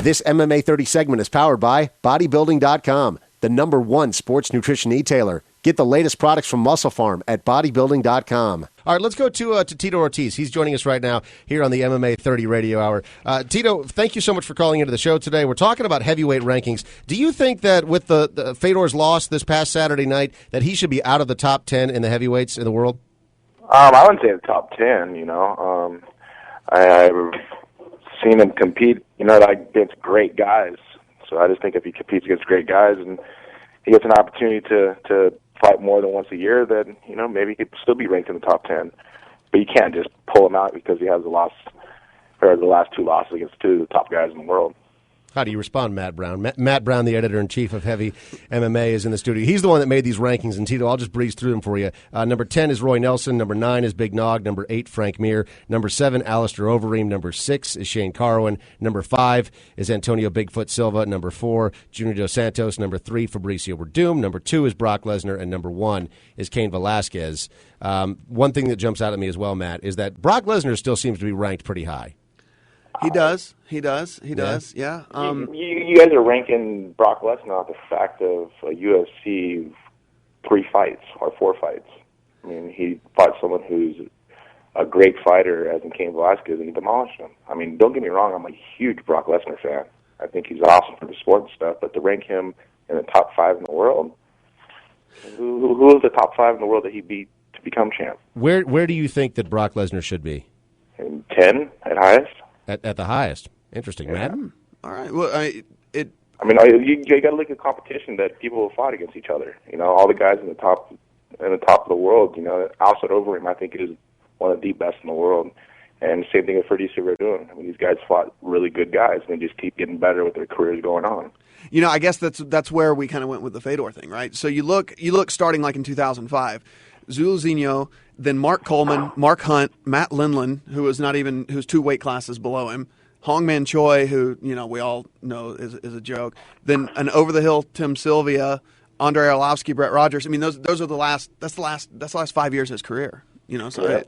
This MMA 30 segment is powered by Bodybuilding.com, the #1 sports nutrition e-tailer. Get the latest products from Muscle Farm at Bodybuilding.com. All right, let's go to Tito Ortiz. He's joining us right now here on the MMA 30 Radio Hour. Tito, thank you so much for calling into the show today. We're talking about heavyweight rankings. Do you think that with the Fedor's loss this past Saturday night that he should be out of the top 10 in the heavyweights in the world? I wouldn't say the top 10, I've seen him compete, against great guys. So I just think if he competes against great guys and he gets an opportunity to fight more than once a year, then, maybe he could still be ranked in the top 10. But you can't just pull him out because he has the last 2 losses against 2 of the top guys in the world. How do you respond, Matt Brown? Matt Brown, the editor-in-chief of Heavy MMA, is in the studio. He's the one that made these rankings, and Tito, I'll just breeze through them for you. Number 10 is Roy Nelson. Number 9 is Big Nog. Number 8, Frank Mir. Number 7, Alistair Overeem. Number 6 is Shane Carwin. Number 5 is Antonio Bigfoot Silva. Number 4, Junior Dos Santos. Number 3, Fabricio Werdum. Number 2 is Brock Lesnar. And number 1 is Cain Velasquez. One thing that jumps out at me as well, Matt, is that Brock Lesnar still seems to be ranked pretty high. He does. Yeah. You guys are ranking Brock Lesnar off the fact of a UFC 3 fights or 4 fights. I mean, he fought someone who's a great fighter, as in Cain Velasquez, and he demolished him. I mean, don't get me wrong, I'm a huge Brock Lesnar fan. I think he's awesome for the sport and stuff, but to rank him in the top 5 in the world, who is the top 5 in the world that he beat to become champ? Where do you think that Brock Lesnar should be? In 10 at highest. At the highest. Interesting, Matt. All right. Well, you got to look at competition that people have fought against each other. All the guys in the top of the world. Alistair Overeem, I think, is one of the best in the world. And same thing with Fabricio Werdum. I mean, these guys fought really good guys, and they just keep getting better with their careers going on. I guess that's where we kind of went with the Fedor thing, right? So you look starting like in 2005. Zulzinho, then Mark Coleman, Mark Hunt, Matt Lindland, who's 2 weight classes below him, Hongman Choi, who we all know is a joke, then an over the hill Tim Sylvia, Andrei Arlovsky, Brett Rogers. I mean, those are the last 5 years of his career. So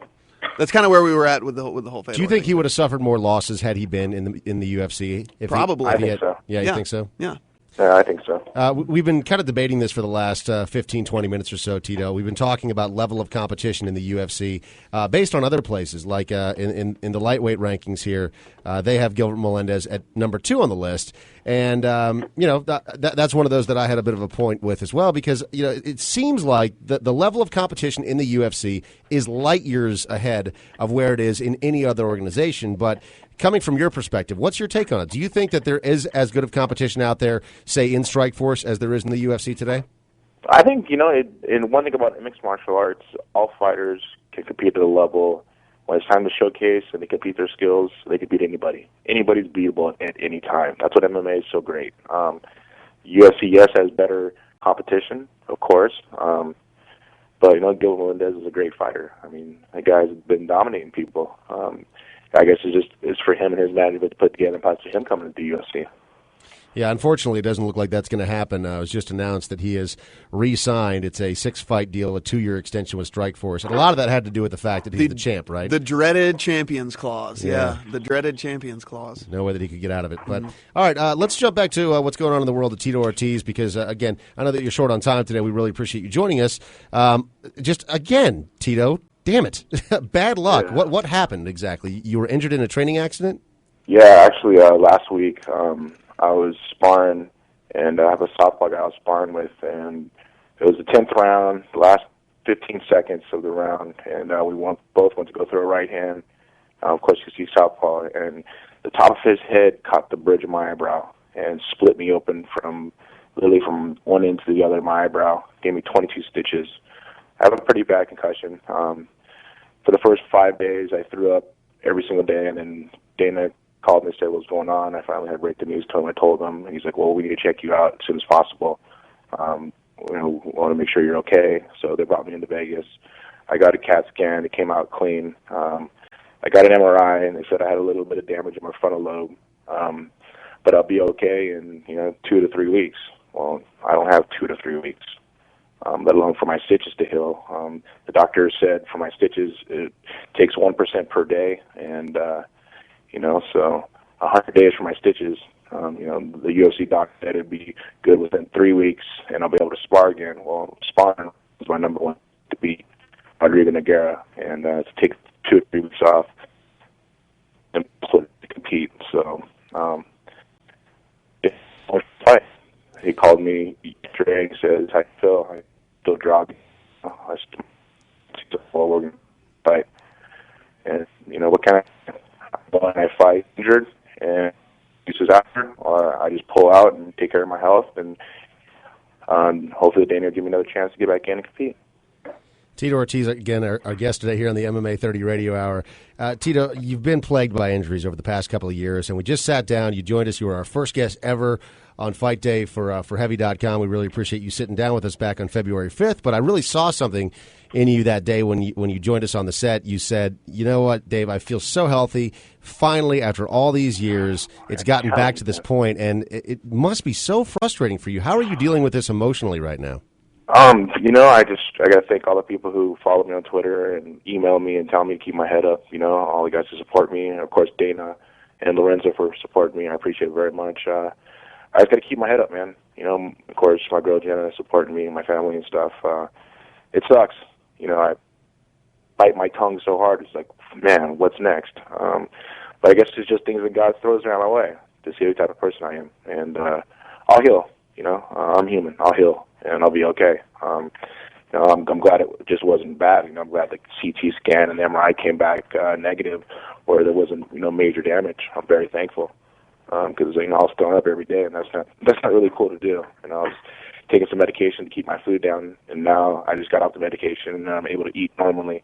that's kind of where we were at with the whole Fedor. Do you think he would have suffered more losses had he been in the UFC? Probably. I think so. Yeah, you think so? Yeah. Yeah, I think so. We've been kind of debating this for the last 15, 20 minutes or so, Tito. We've been talking about level of competition in the UFC based on other places, like in the lightweight rankings here. They have Gilbert Melendez at number 2 on the list. And, that's one of those that I had a bit of a point with as well because, it seems like the level of competition in the UFC is light years ahead of where it is in any other organization. But coming from your perspective, what's your take on it? Do you think that there is as good of competition out there, say, in Strikeforce as there is in the UFC today? I think, and one thing about mixed martial arts, all fighters can compete at a level. When it's time to showcase and they compete their skills, they can beat anybody. Anybody's beatable at any time. That's what MMA is so great. UFC, yes, has better competition, of course. But, Gilbert Melendez is a great fighter. I mean, that guy's been dominating people. I guess it's for him and his management to put together and possibly him coming to the UFC. Yeah, unfortunately, it doesn't look like that's going to happen. It was just announced that he has re-signed. It's a 6-fight deal, a 2-year extension with Strikeforce. And a lot of that had to do with the fact that he's the champ, right? The dreaded champions clause, yeah. The dreaded champions clause. No way that he could get out of it. But all right, let's jump back to what's going on in the world of Tito Ortiz because, again, I know that you're short on time today. We really appreciate you joining us. Again, Tito, damn it. Bad luck. Yeah. What happened exactly? You were injured in a training accident? Yeah, actually, last week I was sparring, and I have a softball guy I was sparring with, and it was the 10th round, the last 15 seconds of the round, and we both went to go throw a right hand. Of course, you see southpaw, and the top of his head caught the bridge of my eyebrow and split me open from one end to the other of my eyebrow. Gave me 22 stitches. I have a pretty bad concussion. For the first 5 days, I threw up every single day, and then Dana called me and said what was going on. I finally had to break the news to him. I told him, and he's like, well, we need to check you out as soon as possible. We want to make sure you're okay. So they brought me into Vegas. I got a CAT scan. It came out clean. I got an MRI, and they said I had a little bit of damage in my frontal lobe. But I'll be okay in 2 to 3 weeks. Well, I don't have 2 to 3 weeks, let alone for my stitches to heal. The doctor said for my stitches it takes 1% per day, and so 100 days for my stitches. The UFC doc said it'd be good within 3 weeks, and I'll be able to spar again. Well, sparring was my number one to beat Rodrigo Nogueira, and to take 2 or 3 weeks off and to compete. So, it's a fight. He called me yesterday and says, "How you feel?" I still jogging. I still we're going to fight. And, what kind of I fight injured and uses after, or I just pull out and take care of my health, and hopefully Dana will give me another chance to get back in and compete. Tito Ortiz, again, our guest today here on the MMA 30 Radio Hour. Tito, you've been plagued by injuries over the past couple of years, and we just sat down. You joined us. You were our first guest ever on Fight Day for Heavy.com. We really appreciate you sitting down with us back on February 5th, but I really saw something in you that day when you joined us on the set. You said, "You know what, Dave, I feel so healthy. Finally, after all these years, it's gotten back to this point, and it must be so frustrating for you. How are you dealing with this emotionally right now?" I got to thank all the people who follow me on Twitter and email me and tell me to keep my head up. All the guys who support me, and of course Dana and Lorenzo for supporting me. I appreciate it very much. I just got to keep my head up, man. Of course my girl Jenna supporting me and my family and stuff. It sucks. I bite my tongue so hard. It's like, man, what's next? But I guess it's just things that God throws around my way to see the type of person I am, and I'll heal. I'm human. I'll heal, and I'll be okay. I'm glad it just wasn't bad. I'm glad the CT scan and the MRI came back negative, where there wasn't major damage. I'm very thankful because I was throwing up every day, and that's not really cool to do. I was taking some medication to keep my food down, and now I just got off the medication and I'm able to eat normally.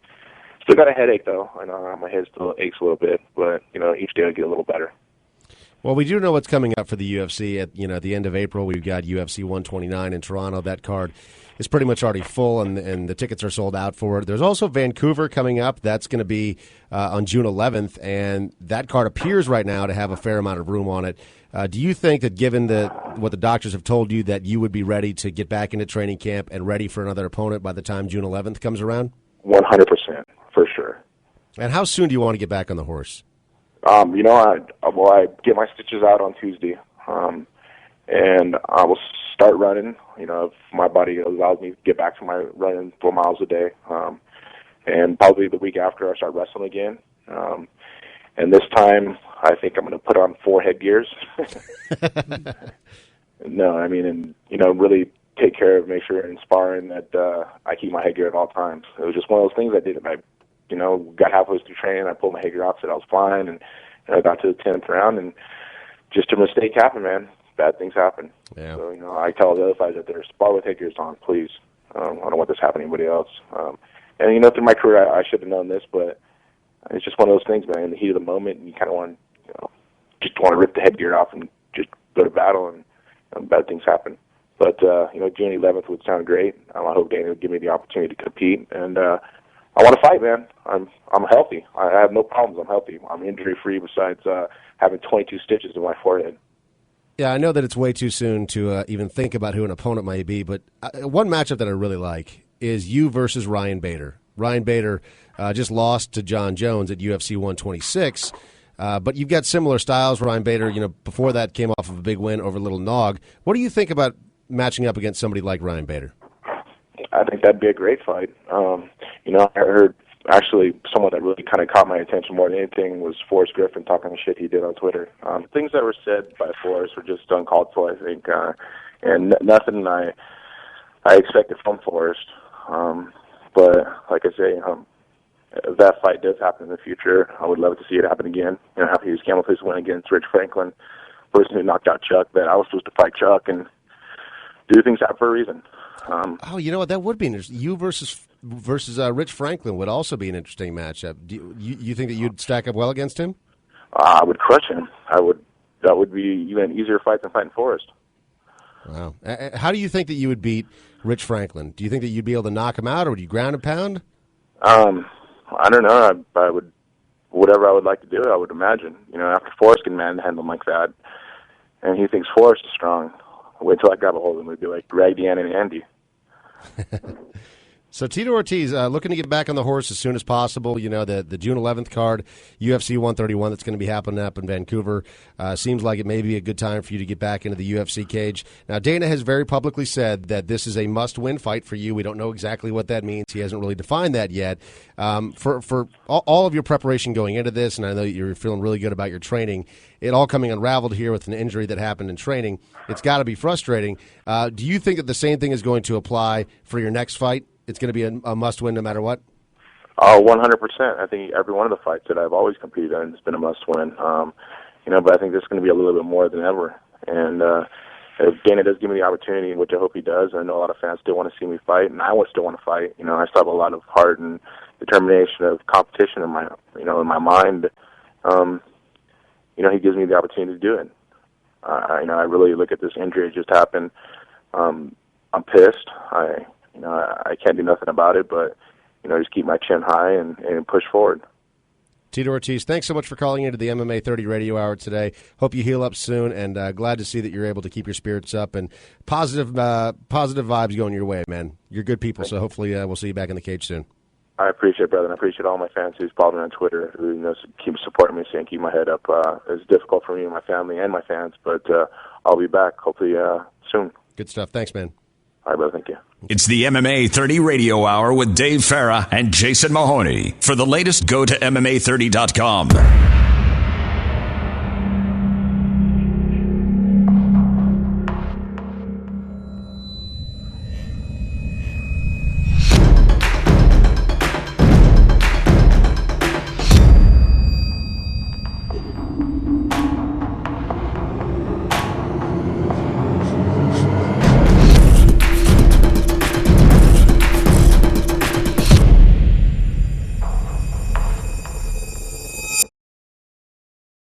Still got a headache though. I know my head still aches a little bit, but each day I get a little better. Well, we do know what's coming up for the UFC at the end of April. We've got UFC 129 in Toronto. That card is pretty much already full, and the tickets are sold out for it. There's also Vancouver coming up. That's going to be on June 11th, and that card appears right now to have a fair amount of room on it. Do you think that, given what the doctors have told you, that you would be ready to get back into training camp and ready for another opponent by the time June 11th comes around? 100%, for sure. And how soon do you want to get back on the horse? I get my stitches out on Tuesday, and I will start running. If my body allows me to get back to my running 4 miles a day, and probably the week after I start wrestling again. And this time, I think I'm going to put on 4 headgears. Really take care of, make sure in sparring that I keep my headgear at all times. It was just one of those things I did. Got halfway through training, I pulled my headgear off, said I was fine, and I got to the 10th round, and just a mistake happened, man. Bad things happen. Yeah. So, I tell the other fighters that they're spar with headgears on, please. I don't want this to happen to anybody else. Through my career, I should have known this, but it's just one of those things, man. In the heat of the moment, and you kind of want, just want to rip the headgear off and just go to battle, and bad things happen. But June 11th would sound great. I hope Dana would give me the opportunity to compete, and I want to fight, man. I'm healthy. I have no problems. I'm healthy. I'm injury free. Besides having 22 stitches in my forehead. Yeah, I know that it's way too soon to even think about who an opponent might be, but one matchup that I really like is you versus Ryan Bader. Ryan Bader just lost to John Jones at UFC 126, but you've got similar styles. Ryan Bader, before that came off of a big win over Little Nog. What do you think about matching up against somebody like Ryan Bader? I think that'd be a great fight. I heard actually someone that really kind of caught my attention more than anything was Forrest Griffin talking the shit he did on Twitter. Things that were said by Forrest were just uncalled for, I think, and nothing I expected from Forrest. But like I say, if that fight does happen in the future, I would love to see it happen again. After his Camelface win against Rich Franklin, person who knocked out Chuck, that I was supposed to fight Chuck and do things happen for a reason. You know what? That would be interesting. You versus Rich Franklin would also be an interesting matchup. Do you think that you'd stack up well against him? I would crush him. That would be even an easier fight than fighting Forrest. Wow. How do you think that you would beat Rich Franklin? Do you think that you'd be able to knock him out, or would you ground and pound? I don't know. I would, whatever I would like to do, I would imagine. After Forrest can manhandle him like that, and he thinks Forrest is strong, wait till I grab a hold of him. It'd be like Raggy Ann and Andy. So Tito Ortiz looking to get back on the horse as soon as possible. You know, the June 11th card, UFC 131, that's going to be happening up in Vancouver. Seems like it may be a good time for you to get back into the UFC cage. Now, Dana has very publicly said that this is a must-win fight for you. We don't know exactly what that means. He hasn't really defined that yet. For all of your preparation going into this, and I know you're feeling really good about your training, it all coming unraveled here with an injury that happened in training, it's got to be frustrating. Do you think that the same thing is going to apply for your next fight? It's going to be a must-win no matter what? 100%. I think every one of the fights that I've always competed in has been a must-win. But I think this is going to be a little bit more than ever. And if Dana does give me the opportunity, which I hope he does, I know a lot of fans still want to see me fight, and I still want to fight. You know, I still have a lot of heart and determination of competition in my mind. He gives me the opportunity to do it. I really look at this injury. It just happened. I'm pissed. I can't do nothing about it, but, just keep my chin high and push forward. Tito Ortiz, thanks so much for calling into the MMA 30 Radio Hour today. Hope you heal up soon, and glad to see that you're able to keep your spirits up and positive vibes going your way, man. You're good people, so hopefully we'll see you back in the cage soon. I appreciate it, brother, and I appreciate all my fans who follow me on Twitter, who keep supporting me, saying keep my head up. It's difficult for me and my family and my fans, but I'll be back hopefully soon. Good stuff. Thanks, man. All right, brother. Thank you. It's the MMA 30 Radio Hour with Dave Farra and Jason Mahoney. For the latest, go to MMA30.com.